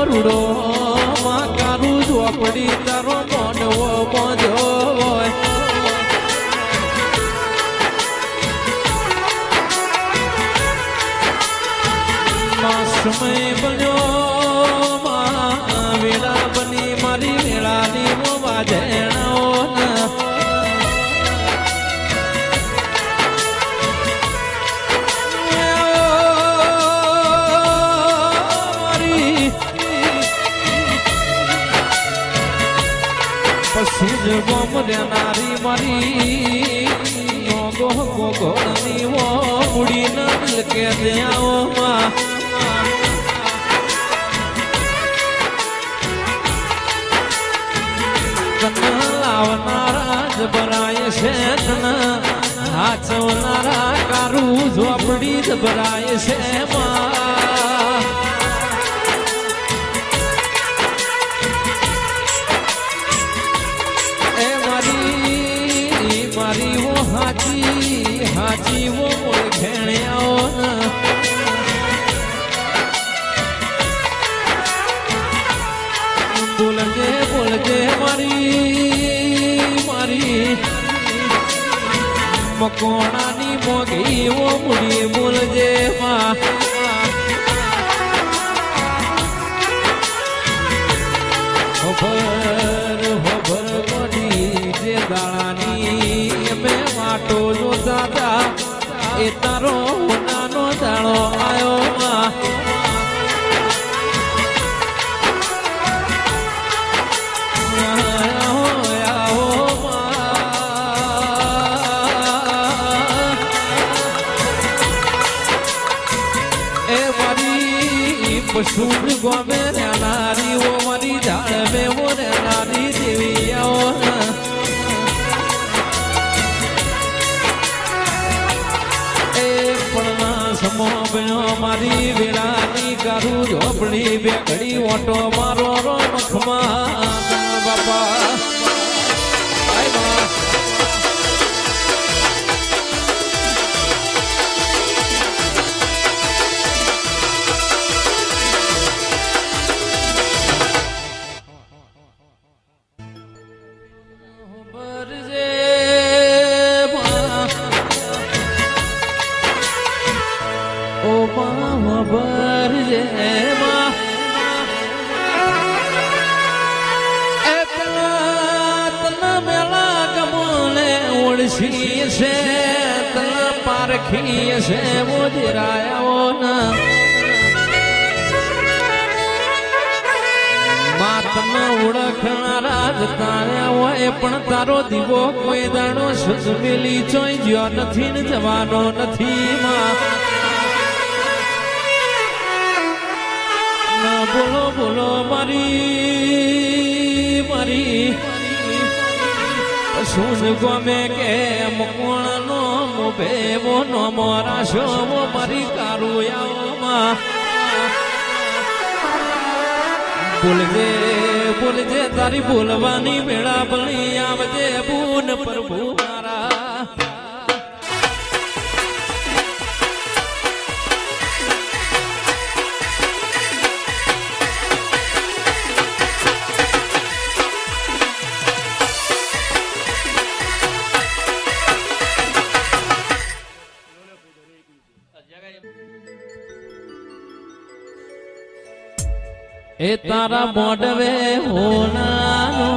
રૂડો માં કારું ઝોપડી તારો મોનવો મોજો હોય સમય બન્યો માં વેળા બની મારી વેળાની વાજેણાઓ પશુજ ગોમ દેનારી મારી ગો ગો ગોળની વો મુડી ન કે દેઓ માં લાવનારા જબરાય છે હાચવનારા કારું ઝોપડી જબરાય છે એ મારી મારી વો હાચી હાચી વો ઓળખેણ્યાઓ બોલજે બોલજે મારી મારી મકોણાની મોગી ઓ મુડી બોલજે માં હોભર મોડી જે દાણાની અમે માટો જો દાદા એ તારો નાનો દાણો આયો માં પશુન ગોમે નારી ઓ મારી ઝાડ મે ઓ નારી દેવી આવો એ પણ સમો બન્યો મારી વેળાની ગારું ઝોપડી બે ઘડી ઓટો મારો રો મખમાં બાપા છે તલા પારખી છે મોજરાયો ના માતમ ઓળખનારા જ તાર્યા હોય પણ તારો દીવો કોઈ દાણો સુજમેલી ચોઈ જ્યો નથી ને જવાનો નથી માં ના બોલો બોલો મારી મારી સુન ગમે કે મકોણનો મોભેવો નો મોરાશો મારી કારુયામાં બોલજે બોલજે તારી બોલવાની વેળા બની આવજે બૂન પ્રભુ મારા એ તારા મોડવે હોનાનો